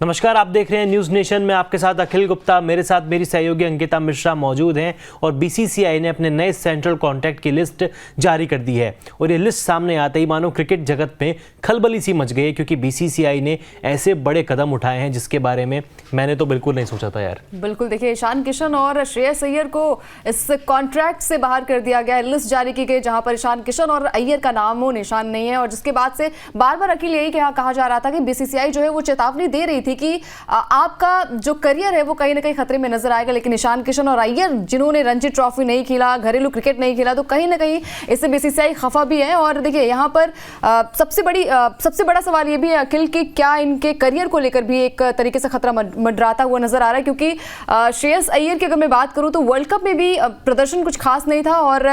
नमस्कार, आप देख रहे हैं न्यूज नेशन में। आपके साथ अखिल गुप्ता, मेरे साथ मेरी सहयोगी अंकिता मिश्रा मौजूद हैं। और बीसीसीआई ने अपने नए सेंट्रल कॉन्ट्रैक्ट की लिस्ट जारी कर दी है। और ये लिस्ट सामने आते ही मानो क्रिकेट जगत में खलबली सी मच गई है, क्योंकि बीसीसीआई ने ऐसे बड़े कदम उठाए हैं जिसके बारे में मैंने तो बिल्कुल नहीं सोचा था यार। बिल्कुल, देखिए ईशान किशन और श्रेयस अय्यर को इस कॉन्ट्रैक्ट से बाहर कर दिया गया है। लिस्ट जारी की गई जहां पर ईशान किशन और अय्यर का नामो निशान नहीं है। और जिसके बाद से बार बार अखिल यही कहा जा रहा था कि बीसीसीआई जो है वो चेतावनी दे रही थी कि आपका जो करियर है वो कहीं ना कहीं खतरे में नजर आएगा। लेकिन ईशान किशन और अय्यर जिन्होंने रणजी ट्रॉफी नहीं खेला, घरेलू क्रिकेट नहीं खेला, तो कहीं ना कहीं इससे बीसीसीआई खफा भी है। और देखिए यहाँ पर सबसे बड़ा सवाल ये भी है अखिल कि क्या इनके करियर को लेकर भी एक तरीके से खतरा मंडराता हुआ नजर आ रहा है। क्योंकि श्रेयस अय्यर की अगर मैं बात करूं तो वर्ल्ड कप में भी प्रदर्शन कुछ खास नहीं था। और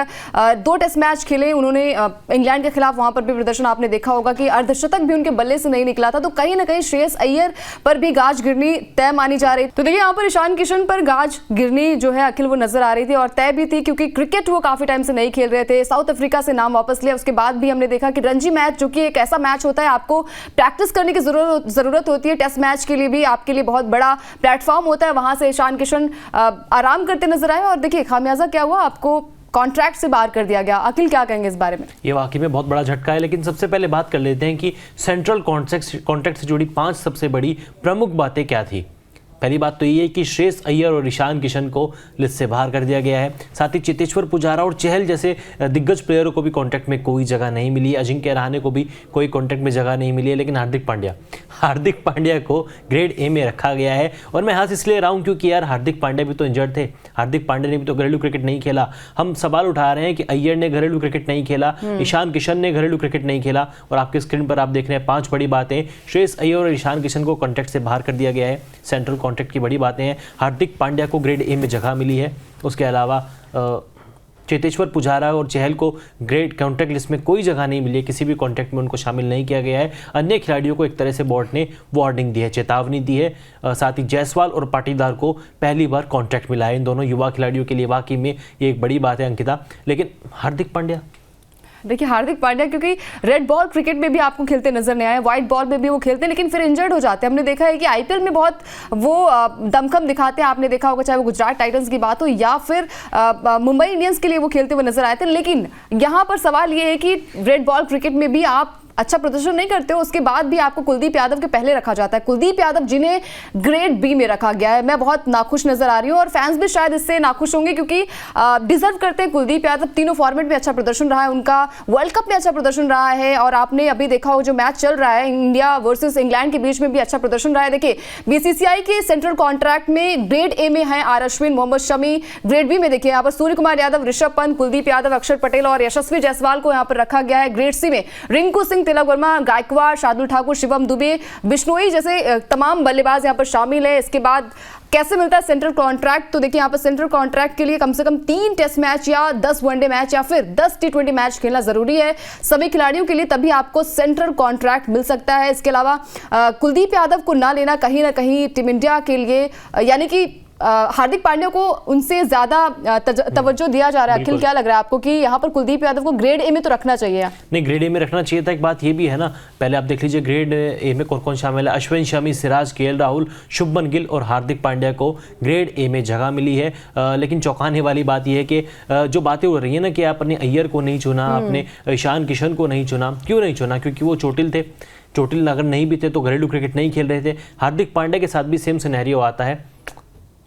2 टेस्ट मैच खेले उन्होंने इंग्लैंड के खिलाफ, वहां पर भी प्रदर्शन आपने देखा होगा कि अर्धशतक भी उनके बल्ले से नहीं निकला था। तो कहीं ना कहीं श्रेयस अय्यर पर भी गाज गिरनी तय मानी जा रही। तो देखिए यहाँ पर ईशान किशन पर गाज गिरनी जो है अखिल वो नजर आ रही थी और तय भी थी, क्योंकि क्रिकेट वो काफी टाइम से नहीं खेल रहे थे। साउथ अफ्रीका से नाम वापस लिया, उसके बाद भी हमने देखा कि रणजी मैच जो कि एक ऐसा मैच होता है आपको प्रैक्टिस करने की जरूरत होती है। टेस्ट मैच के लिए भी आपके लिए बहुत बड़ा प्लेटफॉर्म होता है, वहां से ईशान किशन आराम करते नजर आए। और देखिए खामियाजा क्या हुआ, आपको कॉन्ट्रैक्ट से बाहर कर दिया गया। अखिल क्या कहेंगे इस बारे में? ये वाकई में बहुत बड़ा झटका है। लेकिन सबसे पहले बात कर लेते हैं कि सेंट्रल कॉन्ट्रैक्ट से जुड़ी 5 सबसे बड़ी प्रमुख बातें क्या थी। पहली बात तो ये है कि श्रेयस अय्यर और ईशान किशन को लिस्ट से बाहर कर दिया गया है। साथ ही चेतेश्वर पुजारा और चहल जैसे दिग्गज प्लेयरों को भी कॉन्ट्रैक्ट में कोई जगह नहीं मिली। अजिंक्य रहाणे को भी कोई कॉन्ट्रैक्ट में जगह नहीं मिली है। लेकिन हार्दिक पांड्या को ग्रेड ए में रखा गया है। और मैं हाथ इसलिए रहा हूँ क्योंकि यार हार्दिक पांड्या भी तो इंजर्ड थे। हार्दिक पांड्या ने भी तो घरेलू क्रिकेट नहीं खेला। हम सवाल उठा रहे हैं कि अय्यर ने घरेलू क्रिकेट नहीं खेला, ईशान किशन ने घरेलू क्रिकेट नहीं खेला। और आपके स्क्रीन पर आप देख रहे हैं 5 बड़ी बातें। श्रेयस अय्यर और ईशान किशन को कॉन्ट्रैक्ट से बाहर कर दिया गया है। सेंट्रल कॉन्ट्रैक्ट की बड़ी बातें हैं। हार्दिक पांड्या को ग्रेड ए में जगह मिली है। उसके अलावा चेतेश्वर पुजारा और चहल को ग्रेड कॉन्ट्रैक्ट लिस्ट में कोई जगह नहीं मिली है। किसी भी कॉन्ट्रैक्ट में उनको शामिल नहीं किया गया है। अन्य खिलाड़ियों को एक तरह से बोर्ड ने वार्निंग दी है, चेतावनी दी है। साथ ही जायसवाल और पाटीदार को पहली बार कॉन्ट्रैक्ट मिला है। इन दोनों युवा खिलाड़ियों के लिए वाकई में ये एक बड़ी बात है अंकिता। लेकिन हार्दिक पांड्या, देखिए हार्दिक पांड्या क्योंकि रेड बॉल क्रिकेट में भी आपको खेलते नजर नहीं आए, व्हाइट बॉल में भी वो खेलते हैं, लेकिन फिर इंजर्ड हो जाते हैं। हमने देखा है कि आईपीएल में बहुत वो दमखम दिखाते हैं। आपने देखा होगा चाहे वो गुजरात टाइटंस की बात हो या फिर मुंबई इंडियंस के लिए वो खेलते हुए नजर आए थे। लेकिन यहाँ पर सवाल ये है कि रेड बॉल क्रिकेट में भी आप अच्छा प्रदर्शन नहीं करते हो, उसके बाद भी आपको कुलदीप यादव के पहले रखा जाता है। कुलदीप यादव जिन्हें ग्रेड बी में रखा गया है, मैं बहुत नाखुश नजर आ रही हूँ और फैंस भी शायद इससे नाखुश होंगे, क्योंकि डिजर्व करते हैं। कुलदीप यादव तीनों फॉर्मेट में अच्छा प्रदर्शन रहा है उनका, वर्ल्ड कप में अच्छा प्रदर्शन रहा है। और आपने अभी देखा हो जो मैच चल रहा है इंडिया वर्सेस इंग्लैंड के बीच में भी अच्छा प्रदर्शन रहा है। देखिए बीसीसीआई के सेंट्रल कॉन्ट्रैक्ट में ग्रेड ए में है R Ashwin, Mohammed Shami. Grade B में देखिए यहाँ पर सूर्य कुमार यादव, ऋषभ पंत, कुलदीप यादव, अक्षर पटेल और यशस्वी जायसवाल को यहाँ पर रखा गया है। ग्रेड सी में रिंकू सिंह, तिलक वर्मा, गायकवाड़, शार्दुल ठाकुर, शिवम दुबे, बिश्नोई जैसे तमाम बल्लेबाज यहाँ पर शामिल है। इसके बाद कैसे मिलता है सेंट्रल कॉन्ट्रैक्ट, तो देखिए यहाँ पर सेंट्रल कॉन्ट्रैक्ट के लिए कम से कम 3 टेस्ट मैच या 10 वनडे मैच या फिर 10 T20 मैच खेलना जरूरी है सभी खिलाड़ियों के लिए, तभी आपको सेंट्रल कॉन्ट्रैक्ट मिल सकता है। इसके अलावा कुलदीप यादव को ना लेना कहीं ना कहीं टीम इंडिया के लिए, यानी कि हार्दिक पांड्या को उनसे ज्यादा तवज्जो दिया जा रहा है। अखिल क्या लग रहा है आपको कि यहाँ पर कुलदीप यादव को ग्रेड ए में तो रखना चाहिए? नहीं, ग्रेड ए में रखना चाहिए था। एक बात ये भी है ना, पहले आप देख लीजिए ग्रेड ए में कौन कौन शामिल है। अश्विन, शमी, सिराज, केएल राहुल, शुभमन गिल और हार्दिक पांड्या को ग्रेड ए में जगह मिली है। लेकिन चौंकाने वाली बात यह है कि जो बातें हो रही है ना कि आपने अय्यर को नहीं चुना, आपने ईशान किशन को नहीं चुना। क्यों नहीं चुना? क्योंकि वो चोटिल थे। चोटिल अगर नहीं भी थे तो घरेलू क्रिकेट नहीं खेल रहे थे। हार्दिक पांड्या के साथ भी सेम सिनेरियो आता है,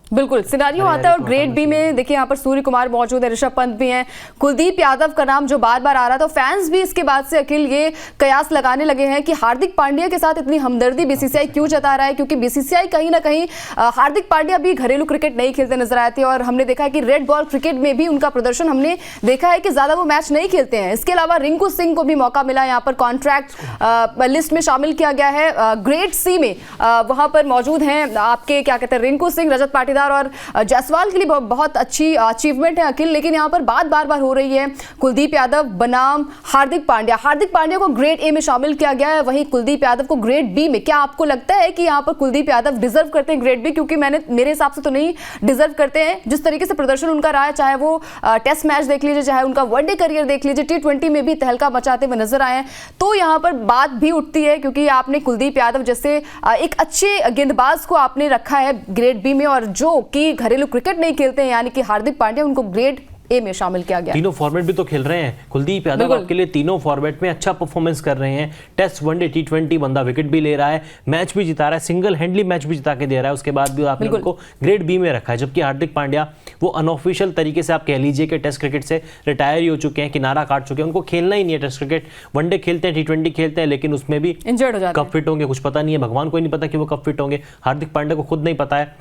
बिल्कुल सिनेरियो आता है। और ग्रेड बी में देखिए यहाँ पर सूर्य कुमार मौजूद है, ऋषभ पंत भी हैं, कुलदीप यादव का नाम जो बार बार आ रहा था। तो फैंस भी इसके बाद से अखिल ये कयास लगाने लगे हैं कि हार्दिक पांड्या के साथ इतनी हमदर्दी बीसीसीआई क्यों जता रहा है, क्योंकि बीसीसीआई कहीं ना कहीं हार्दिक पांड्या भी घरेलू क्रिकेट नहीं खेलते नजर आए थे। और हमने देखा है कि रेड बॉल क्रिकेट में भी उनका प्रदर्शन हमने देखा है कि ज्यादा वो मैच नहीं खेलते हैं। इसके अलावा रिंकू सिंह को भी मौका मिला, यहाँ पर कॉन्ट्रैक्ट लिस्ट में शामिल किया गया है। ग्रेड सी में वहां पर मौजूद हैं आपके क्या कहते हैं रिंकू सिंह, रजत पाटीदार केदार और जायसवाल के लिए बहुत अच्छी अचीवमेंट है अखिल, लेकिन यहाँ पर बात बार बार हो रही है कुलदीप यादव बनाम हार्दिक पांड्या को ग्रेड ए में शामिल किया गया है, वहीं कुलदीप यादव को ग्रेड बी में। क्या आपको लगता है कि यहाँ पर कुलदीप यादव डिजर्व करते हैं ग्रेड बी? क्योंकि मेरे हिसाब से तो नहीं डिजर्व करते हैं। जिस तरीके से प्रदर्शन उनका रहा है, चाहे वो टेस्ट मैच देख लीजिए, चाहे उनका वनडे करियर देख लीजिए, T20 में भी तहलका मचाते हुए नजर आए हैं, तो यहाँ पर बात भी उठती है क्योंकि आपने कुलदीप यादव जैसे एक अच्छे गेंदबाज को आपने रखा है ग्रेड बी में, और जो कि घरेलू क्रिकेट नहीं खेलते हैं यानी कि हार्दिक पांड्या, उनको ग्रेड ए में शामिल किया गया। तीनों फॉर्मेट भी तो खेल रहे हैं कुलदीप यादव, आपके लिए तीनों फॉर्मेट में अच्छा परफॉर्मेंस कर रहे हैं। टेस्ट, वनडे, T20 बंदा विकेट भी ले रहा है, मैच भी जिता रहा है, सिंगल हैंडली मैच भी जिता के दे रहा है, उसके बाद भी आपने उनको ग्रेड बी में रखा है। जबकि हार्दिक पांड्या वो अनऑफिशियल तरीके से आप कह लीजिए कि टेस्ट क्रिकेट से रिटायर ही हो चुके हैं, किनारा काट चुके हैं, उनको खेलना ही नहीं है टेस्ट क्रिकेट। वनडे खेलते हैं, T20 खेलते हैं, लेकिन उसमें भी इंजर्ड हो जाते हैं। कब फिट होंगे कुछ पता नहीं है, भगवान को ही नहीं पता कि वो कब फिट होंगे, हार्दिक पांड्या को खुद नहीं पता है।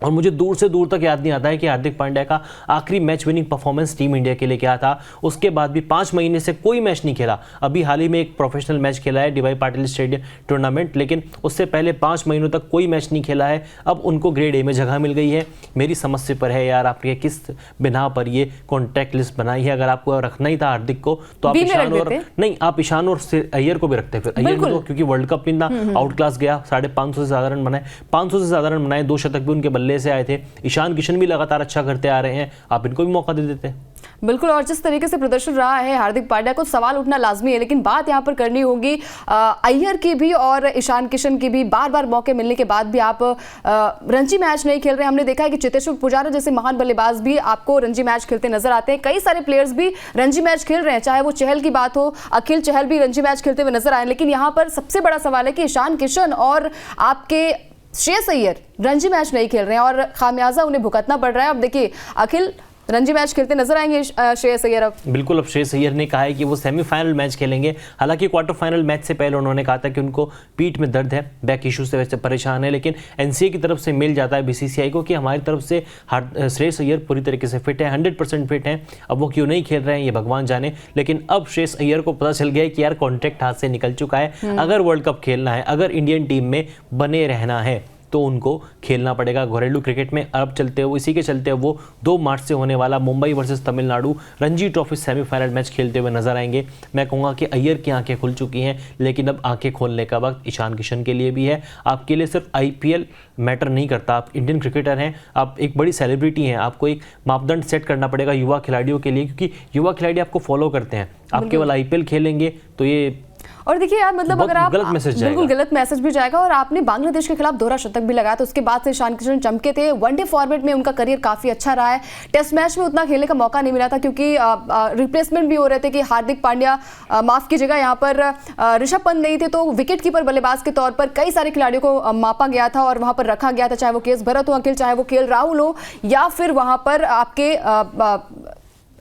और मुझे दूर से दूर तक याद नहीं आता है कि हार्दिक पांड्या का आखिरी match winning performance team India के लिए क्या था। उसके बाद भी 5 महीने से कोई मैच नहीं खेला। अभी हाल ही में एक प्रोफेशनल मैच खेला है DY पाटिल स्टेडियम टूर्नामेंट, लेकिन उससे पहले 5 महीनों तक कोई मैच नहीं खेला है। अब उनको ग्रेड ए में जगह मिल गई है। मेरी समझ से पर है यार, आपने किस बिना पर ये कॉन्ट्रैक्ट लिस्ट बनाई है? अगर आपको रखना ही था हार्दिक को तो आप ईशान और अय्यर को भी रखते। फिर अय्यर को क्योंकि वर्ल्ड कप में ना आउट क्लास गया, 550 से ज्यादा रन बनाए, 500 से ज्यादा रन बनाए, 2 शतक भी उनके बल्ले से आए थे। ईशान किशन भी लगातार अच्छा करते आ रहे हैं, आप इनको भी मौका दे देते। बिल्कुल, और जिस तरीके से प्रदर्शन रहा है हार्दिक पांड्या को, सवाल उठना लाजमी है, लेकिन बात यहां पर करनी होगी अय्यर की भी और ईशान किशन की भी। बार बार मौके मिलने के बाद भी आप रणजी मैच नहीं खेल रहे। हमने देखा है कि चेतेश्वर पुजारा जैसे महान बल्लेबाज भी आपको रणजी मैच खेलते नजर आते हैं। कई सारे प्लेयर्स भी रणजी मैच खेल रहे हैं, चाहे वो चहल की बात हो, अखिल चहल भी रणजी मैच खेलते हुए नजर आए। लेकिन यहाँ पर सबसे बड़ा सवाल है कि ईशान किशन और आपके श्रेयस अय्यर रणजी मैच नहीं खेल रहे हैं और खामियाजा उन्हें भुगतना पड़ रहा है। अब देखिए अखिल रणजी मैच खेलते नजर आएंगे श्रेयस अय्यर। अब बिल्कुल, अब श्रेयस अय्यर ने कहा है कि वो सेमीफाइनल मैच खेलेंगे। हालांकि क्वार्टर फाइनल मैच से पहले उन्होंने कहा था कि उनको पीठ में दर्द है, बैक इशू से वैसे परेशान है, लेकिन एनसीए की तरफ से मिल जाता है BCCI को कि हमारी तरफ से श्रेयस अय्यर पूरी तरीके से फिट है, 100% फिट है। अब वो क्यों नहीं खेल रहे हैं ये भगवान जाने, लेकिन अब श्रेयस अय्यर को पता चल गया है कि यार कॉन्ट्रैक्ट हाथ से निकल चुका है। अगर वर्ल्ड कप खेलना है, अगर इंडियन टीम में बने रहना है तो उनको खेलना पड़ेगा घरेलू क्रिकेट में। अब चलते हुए इसी के चलते वो 2 मार्च से होने वाला Mumbai versus Tamil Nadu Ranji trophy semifinal match खेलते हुए नजर आएंगे। मैं कहूँगा कि अय्यर की आंखें खुल चुकी हैं, लेकिन अब आंखें खोलने का वक्त ईशान किशन के लिए भी है। आपके लिए सिर्फ IPL मैटर नहीं करता, आप इंडियन क्रिकेटर हैं, आप एक बड़ी सेलिब्रिटी हैं, आपको एक मापदंड सेट करना पड़ेगा युवा खिलाड़ियों के लिए, क्योंकि युवा खिलाड़ी आपको फॉलो करते हैं। आप केवल IPL खेलेंगे तो ये, और देखिए यार मतलब अगर आप बिल्कुल गलत मैसेज भी जाएगा। और आपने बांग्लादेश के खिलाफ दोहरा शतक भी लगाया, तो उसके बाद से ईशान किशन चमके थे। वनडे फॉर्मेट में उनका करियर काफी अच्छा रहा है। टेस्ट मैच में उतना खेलने का मौका नहीं मिला था क्योंकि रिप्लेसमेंट भी हो रहे थे कि हार्दिक पांड्या माफ कीजिएगा यहाँ पर ऋषभ पंत नहीं थे, तो विकेट कीपर बल्लेबाज के तौर पर कई सारे खिलाड़ियों को मापा गया था और वहां पर रखा गया था, चाहे वो केएस भरत हो अखिल, चाहे वो KL राहुल हो, या फिर वहां पर आपके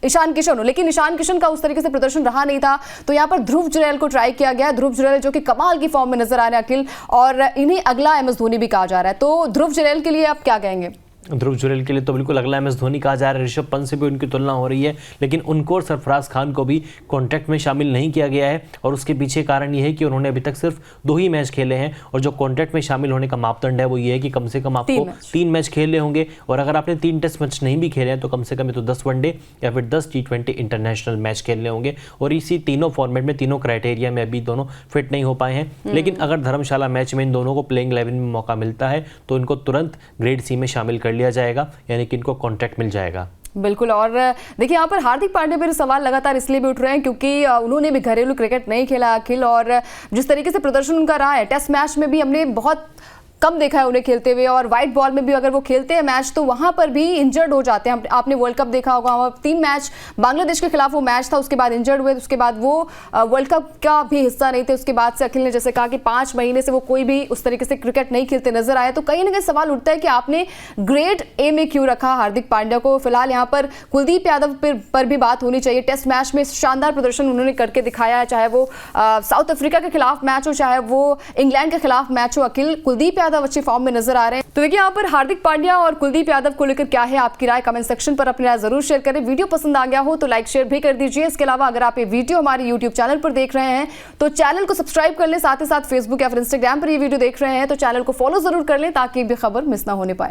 ईशान किशन हो। लेकिन ईशान किशन का उस तरीके से प्रदर्शन रहा नहीं था, तो यहाँ पर ध्रुव जुरैल को ट्राई किया गया। ध्रुव जुरैल जो कि कमाल की फॉर्म में नजर आ रहे हैं अखिल, और इन्हें अगला MS धोनी भी कहा जा रहा है। तो ध्रुव जुरैल के लिए आप क्या कहेंगे? ध्रुव जुरैल के लिए तो बिल्कुल अगला MS धोनी कहा जा रहा है। ऋषभ पंत से भी उनकी तुलना हो रही है, लेकिन उनको और सरफराज खान को भी कॉन्ट्रैक्ट में शामिल नहीं किया गया है। और उसके पीछे कारण ये है कि उन्होंने अभी तक सिर्फ 2 ही मैच खेले हैं, और जो कॉन्ट्रैक्ट में शामिल होने का मापदंड है वो ये है कि कम से कम आपको 3 मैच खेलने होंगे। और अगर आपने 3 टेस्ट मैच नहीं भी खेले हैं तो कम से कम तो 10 वनडे या फिर 10 T20 इंटरनेशनल मैच खेलने होंगे। और इसी तीनों फॉर्मेट में, तीनों क्राइटेरिया में अभी दोनों फिट नहीं हो पाए हैं। लेकिन अगर धर्मशाला मैच में इन दोनों को प्लेइंग 11 में मौका मिलता है तो इनको तुरंत ग्रेड C में शामिल कर लिया जाएगा, यानी कि इनको कॉन्ट्रैक्ट मिल जाएगा। बिल्कुल, और देखिए यहाँ पर हार्दिक पांड्या पर सवाल लगातार इसलिए भी उठ रहे हैं क्योंकि उन्होंने भी घरेलू क्रिकेट नहीं खेला अखिल, और जिस तरीके से प्रदर्शन उनका रहा है टेस्ट मैच में भी हमने बहुत कम देखा है उन्हें खेलते हुए, और व्हाइट बॉल में भी अगर वो खेलते हैं मैच तो वहां पर भी इंजर्ड हो जाते हैं। आपने वर्ल्ड कप देखा होगा, वहां 3 मैच बांग्लादेश के खिलाफ वो मैच था, उसके बाद इंजर्ड हुए, उसके बाद वो वर्ल्ड कप का भी हिस्सा नहीं थे। उसके बाद से अखिल ने जैसे कहा कि 5 महीने से वो कोई भी उस तरीके से क्रिकेट नहीं खेलते नजर आए। तो कहीं ना कहीं सवाल उठता है कि आपने ग्रेड ए में क्यों रखा हार्दिक पांड्या को। फिलहाल यहाँ पर कुलदीप यादव पर भी बात होनी चाहिए। टेस्ट मैच में शानदार प्रदर्शन उन्होंने करके दिखाया है, चाहे वो साउथ अफ्रीका के खिलाफ मैच हो, चाहे वो इंग्लैंड के खिलाफ मैच हो। अखिल, कुलदीप यादव अच्छी फॉर्म में नजर आ रहे हैं। तो देखिए यहाँ पर हार्दिक पांड्या और कुलदीप यादव को लेकर क्या है आपकी राय, कमेंट सेक्शन पर अपनी राय जरूर शेयर करें। वीडियो पसंद आ गया हो तो लाइक शेयर भी कर दीजिए। इसके अलावा अगर आप ये वीडियो हमारे यूट्यूब चैनल पर देख रहे हैं तो चैनल को सब्सक्राइब कर लें, साथ ही साथ फेसबुक या फिर इंस्टाग्राम पर ये वीडियो देख रहे हैं तो चैनल को फॉलो जरूर कर लें ताकि भी खबर मिस ना होने पाए।